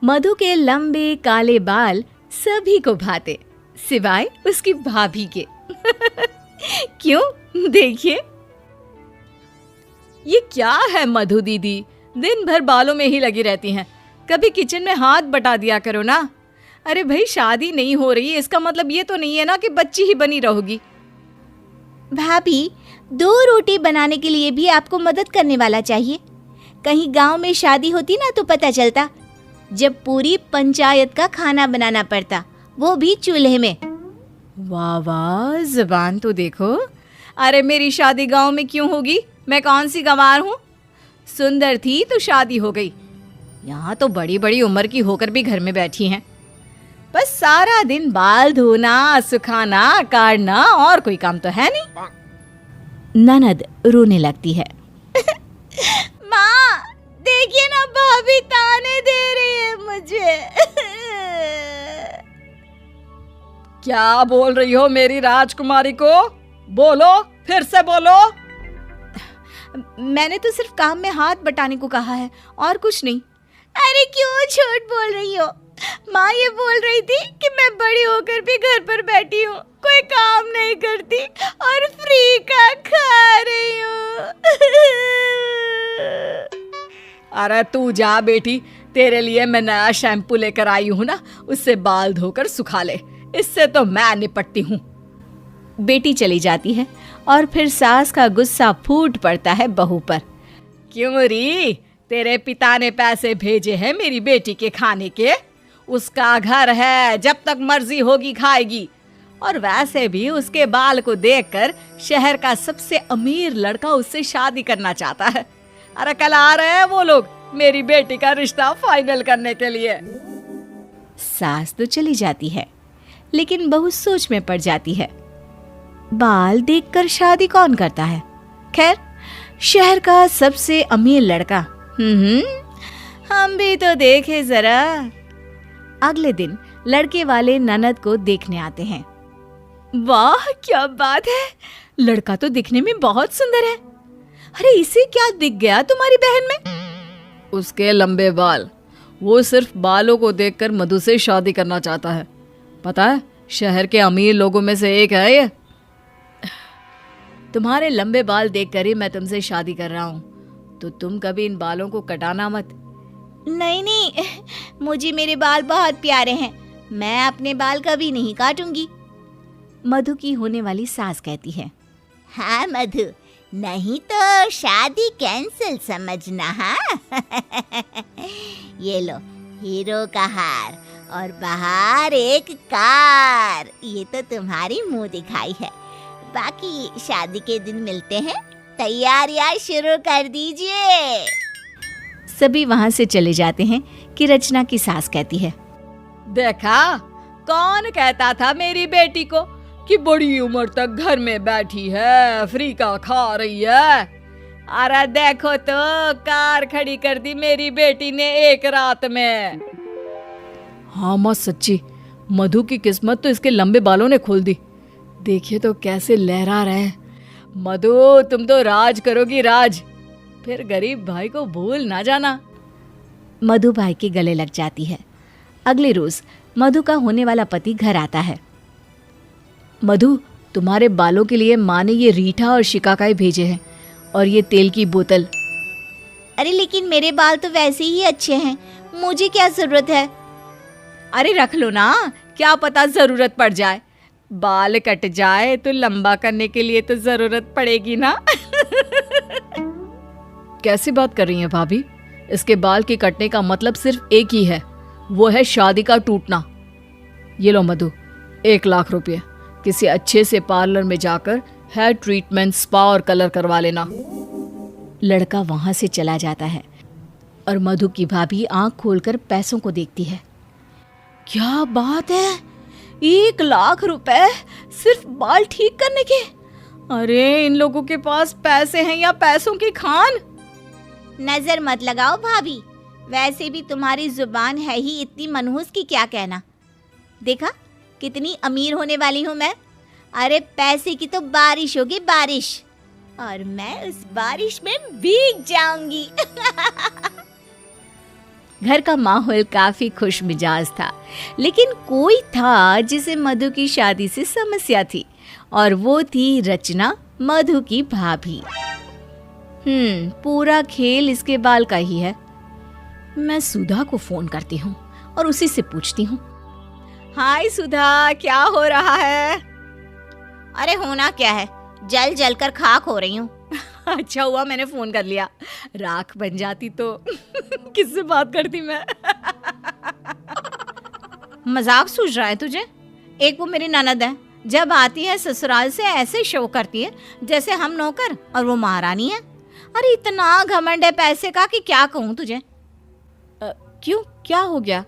मधु के लंबे काले बाल सभी को भाते, सिवाय उसकी भाभी के। क्यों? देखिए। ये क्या है मधु दीदी, दिन भर बालों में ही लगी रहती हैं। कभी किचन में हाथ बटा दिया करो ना। अरे भाई, शादी नहीं हो रही, इसका मतलब ये तो नहीं है ना कि बच्ची ही बनी रहोगी। भाभी, 2 रोटी बनाने के लिए भी आपको मदद करने वाला चाहिए। कहीं गांव में शादी होती ना तो पता चलता, जब पूरी पंचायत का खाना बनाना पड़ता, वो भी चूल्हे में। वाह वाह, जुबान तो देखो। अरे मेरी शादी गांव में क्यों होगी? मैं कौन सी गंवार हूँ? सुंदर थी तो शादी हो गई। यहाँ तो बड़ी बड़ी उम्र की होकर भी घर में बैठी हैं। बस सारा दिन बाल धोना, सुखाना, काटना, और कोई काम तो है नहीं। ननद रोने लगती है। माँ, देखिए ना, भाभी ताने दे रही है मुझे। क्या बोल रही हो मेरी राजकुमारी को? बोलो, फिर से बोलो। मैंने तो सिर्फ काम में हाथ बटाने को कहा है, और कुछ नहीं। अरे क्यों झूठ बोल रही हो? माँ ये बोल रही थी कि मैं बड़ी होकर भी घर पर बैठी हूँ, कोई काम नहीं करती और फ्री का खा रही हूँ। अरे तू जा बेटी, तेरे लिए मैं नया शैम्पू लेकर आई हूँ ना, उससे बाल धोकर सुखा ले, इससे तो मैं निपटती हूँ। बेटी चली जाती है और फिर सास का गुस्सा फूट पड़ता है बहू पर। क्यों री, तेरे पिता ने पैसे भेजे हैं मेरी बेटी के खाने के? उसका घर है, जब तक मर्जी होगी खाएगी। और वैसे भी उसके बाल को देखकर शहर का सबसे अमीर लड़का उससे शादी करना चाहता है। अरे कल आ रहे हैं वो लोग मेरी बेटी का रिश्ता फाइनल करने के लिए। सास तो चली जाती है, लेकिन बहू सोच में पड़ जाती है। बाल देखकर शादी कौन करता है? खैर, शहर का सबसे अमीर लड़का। हम भी तो देखे जरा। अगले दिन लड़के वाले ननद को देखने आते हैं। वाह क्या बात है, लड़का तो दिखने में बहुत सुंदर है। अरे इसे क्या दिख गया तुम्हारी बहन में? उसके लंबे बाल। वो सिर्फ बालों को देखकर मधु से शादी करना चाहता है। पता है, शहर के अमीर लोगों में से एक है ये। तुम्हारे लंबे बाल देखकर ही मैं तुमसे शादी कर रहा हूँ, तो तुम कभी इन बालों को कटाना मत। नहीं नहीं, मुझे मेरे बाल बहुत प्यारे हैं, मैं अपने बाल कभी नहीं काटूंगी। मधु की होने वाली सास कहती है। हाँ मधु, नहीं तो शादी कैंसिल समझना। हाँ। ये लो, हीरो का हार और बाहर एक कार, ये तो तुम्हारी मुंह दिखाई है। बाकी शादी के दिन मिलते हैं, तैयारियां शुरू कर दीजिए। सभी वहां से चले जाते हैं कि रचना की सास कहती है। देखा, कौन कहता था मेरी बेटी को कि बड़ी उम्र तक घर में बैठी है, फ्री का खा रही है। अरे देखो तो, कार खड़ी कर दी मेरी बेटी ने एक रात में। हाँ माँ, सच्ची मधु की किस्मत तो इसके लंबे बालों ने खोल दी। देखिए तो कैसे लहरा रहे हैं। मधु, तुम तो राज करोगी राज, फिर गरीब भाई को भूल ना जाना। मधु भाई के गले लग जाती है। अगले रोज मधु का होने वाला पति घर आता है। मधु, तुम्हारे बालों के लिए माँ ने ये रीठा और शिकाकाई भेजे हैं, और ये तेल की बोतल। अरे लेकिन मेरे बाल तो वैसे ही अच्छे हैं, मुझे क्या जरूरत है? अरे रख लो ना, क्या पता जरूरत पड़ जाए। बाल कट जाए तो लंबा करने के लिए तो जरूरत पड़ेगी ना। कैसी बात कर रही हैं भाभी? इसके बाल के कटने का मतलब सिर्फ एक ही है, वो है शादी का टूटना। ये लो मधु, 1 लाख रुपये। किसी अच्छे से पार्लर में जाकर हेयर ट्रीटमेंट, स्पा और कलर करवा लेना। लड़का वहां से चला जाता है और मधु की भाभी आंख खोलकर पैसों को देखती है। क्या बात है, 1 लाख रुपए सिर्फ बाल ठीक करने के? अरे इन लोगों के पास पैसे हैं या पैसों की खान। नजर मत लगाओ भाभी, वैसे भी तुम्हारी जुबान है ही इतनी मनहूस की क्या कहना। देखा कितनी अमीर होने वाली हूँ मैं। अरे पैसे की तो बारिश होगी, बारिश, और मैं उस बारिश में भीग जाऊंगी। घर का माहौल काफी खुश मिजाज था, लेकिन कोई था जिसे मधु की शादी से समस्या थी, और वो थी रचना, मधु की भाभी। पूरा खेल इसके बाल का ही है। मैं सुधा को फोन करती हूँ और उसी से पूछती हूँ। हाय सुधा, क्या हो रहा है? अरे होना क्या है, जल जल कर खाक हो रही हूँ। अच्छा हुआ मैंने फोन कर लिया, राख बन जाती तो किससे बात करती मैं। मजाक सूझ रहा है तुझे? एक वो मेरी ननद है, जब आती है ससुराल से ऐसे शो करती है जैसे हम नौकर और वो महारानी है। अरे इतना घमंड है पैसे का कि क्या कहूँ तुझे। क्यों, क्या हो गया?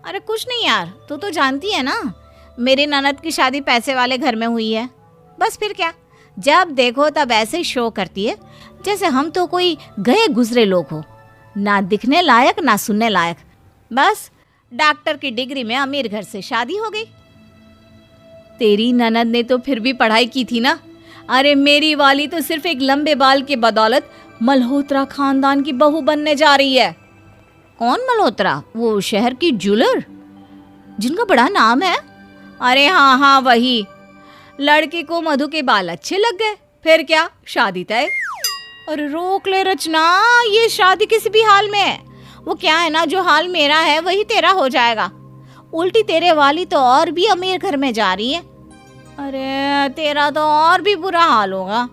अरे कुछ नहीं यार, तू तो जानती है ना, मेरी ननद की शादी पैसे वाले घर में हुई है। बस फिर क्या, जब देखो तब ऐसे शो करती है जैसे हम तो कोई गए गुजरे लोग हो, ना दिखने लायक ना सुनने लायक। बस डॉक्टर की डिग्री में अमीर घर से शादी हो गई। तेरी ननद ने तो फिर भी पढ़ाई की थी ना। अरे मेरी वाली तो सिर्फ एक लंबे बाल के बदौलत मल्होत्रा खानदान की बहू बनने जा रही है। कौन मल्होत्रा? वो शहर की ज्वेलर जिनका बड़ा नाम है। अरे हाँ वही। लड़की को मधु के बाल अच्छे लग गए, फिर क्या, शादी तय। अरे रोक ले रचना, ये शादी किसी भी हाल में है। वो क्या है ना, जो हाल मेरा है वही तेरा हो जाएगा। उल्टी तेरे वाली तो और भी अमीर घर में जा रही है। अरे तेरा तो और भी बुरा हाल होगा।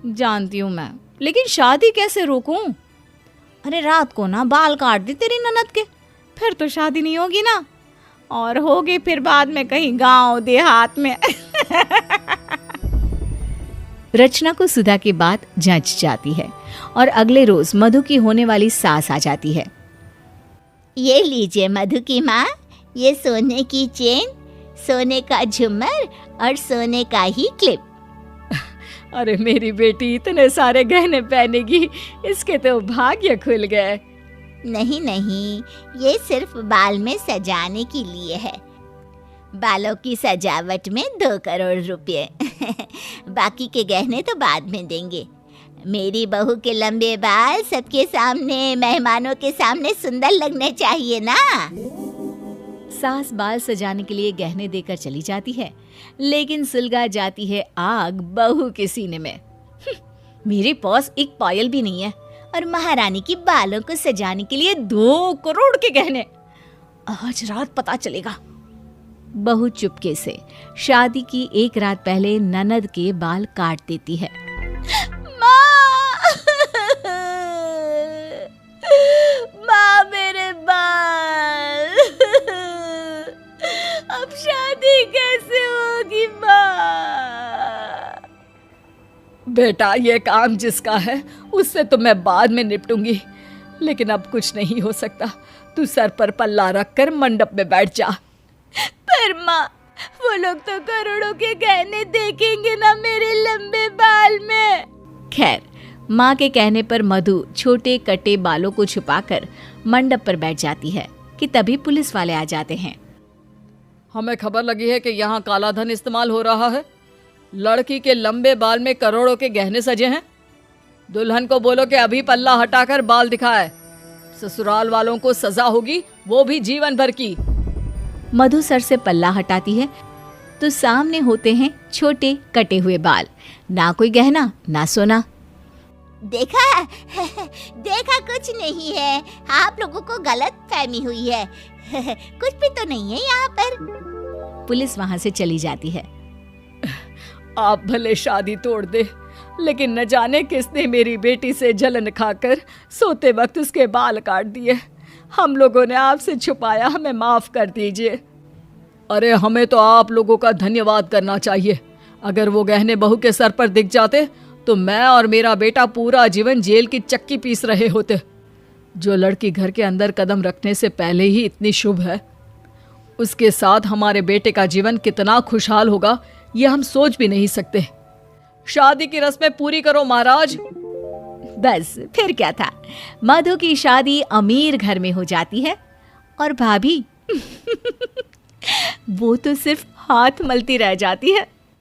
जानती हूँ मैं, लेकिन शादी कैसे रोकूं? अरे रात को ना बाल काट दी तेरी ननद के, फिर तो शादी नहीं होगी ना, और होगी फिर बाद में कहीं गांव देहात में। रचना को सुधा की बात जच जाती है और अगले रोज मधु की होने वाली सास आ जाती है। ये लीजिए मधु की माँ, ये सोने की चेन, सोने का झूमर और सोने का ही क्लिप। अरे मेरी बेटी इतने सारे गहने पहनेगी, इसके तो भाग्य खुल गए। नहीं नहीं, ये सिर्फ बाल में सजाने के लिए है। बालों की सजावट में 2 करोड़ रुपए। बाकी के गहने तो बाद में देंगे। मेरी बहू के लंबे बाल सबके सामने, मेहमानों के सामने सुंदर लगने चाहिए ना। सास बाल सजाने के लिए गहने देकर चली जाती है, लेकिन सुलगा जाती है आग बहू के सीने में। मेरे पास एक पायल भी नहीं है, और महारानी की बालों को सजाने के लिए 2 करोड़ के गहने। आज रात पता चलेगा। बहू चुपके से शादी की 1 रात पहले ननद के बाल काट देती है। माँ मेरे बाल, अब शादी कैसे होगी माँ? बेटा, ये काम जिसका है उससे तो मैं बाद में निपटूंगी, लेकिन अब कुछ नहीं हो सकता। तू सर पर पल्ला रखकर मंडप में बैठ जा। पर माँ, वो लोग तो करोड़ों के गहने देखेंगे ना मेरे लंबे बाल में। खैर, माँ के कहने पर मधु छोटे कटे बालों को छुपाकर मंडप पर बैठ जाती है कि तभी पुलिस वाले आ जाते हैं। हमें खबर लगी है कि यहाँ काला धन इस्तेमाल हो रहा है। लड़की के लंबे बाल में करोड़ों के गहने सजे हैं। दुल्हन को बोलो कि अभी पल्ला हटाकर बाल दिखाए। ससुराल वालों को सजा होगी, वो भी जीवन भर की। मधु सर से पल्ला हटाती है तो सामने होते हैं छोटे कटे हुए बाल, ना कोई गहना ना सोना। देखा देखा, कुछ नहीं है, आप लोगों को गलत फहमी हुई है। कुछ भी तो नहीं है यहाँ पर। पुलिस वहाँ से चली जाती है। आप भले शादी तोड़ दे, लेकिन न जाने किसने मेरी बेटी से जलन खाकर सोते वक्त उसके बाल काट दिए। हम लोगों ने आपसे छुपाया, हमें माफ कर दीजिए। अरे हमें तो आप लोगों का धन्यवाद करना चाहिए। अगर वो गहने बहू के सर पर दिख जाते तो मैं और मेरा बेटा पूरा जीवन जेल की चक्की पीस रहे होते। जो लड़की घर के अंदर कदम रखने से पहले ही इतनी शुभ है, उसके साथ हमारे बेटे का जीवन कितना खुशहाल होगा ये हम सोच भी नहीं सकते। शादी की रस्में पूरी करो महाराज। बस फिर क्या था, मधु की शादी अमीर घर में हो जाती है और भाभी वो तो सिर्फ हाथ मलती रह जाती है।